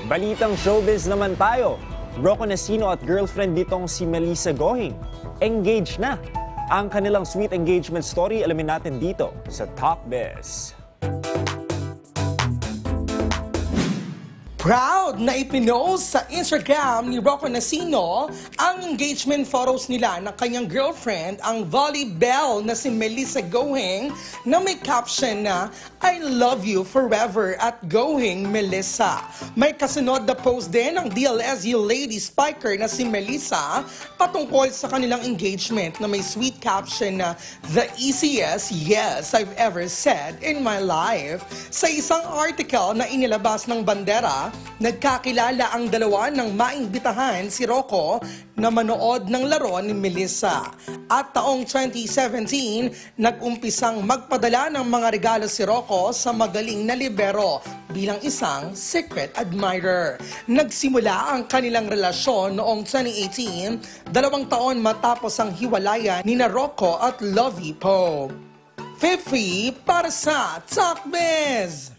Balitang showbiz naman tayo. Rocco Nacino at girlfriend nitong si Melissa Gohing engaged na. Ang kanilang sweet engagement story alamin natin dito sa Talk Biz. Proud na ipinost sa Instagram ni Rocco Nacino ang engagement photos nila ng kanyang girlfriend, ang volleyball na si Melissa Gohing, na may caption na I love you forever at Gohing Melissa. May kasunod na post din ng DLSU lady spiker na si Melissa patungkol sa kanilang engagement na may sweet caption na the easiest yes I've ever said in my life. Sa isang article na inilabas ng Bandera, nagkakilala ang dalawa ng maimbitahan si Rocco na manood ng laro ni Melissa. At taong 2017, nag-umpisang magpadala ng mga regalo si Rocco sa magaling na libero bilang isang secret admirer. Nagsimula ang kanilang relasyon noong 2018, 2 taon matapos ang hiwalayan ni Rocco at Lovie Poe. Fifi para sa Talk Biz!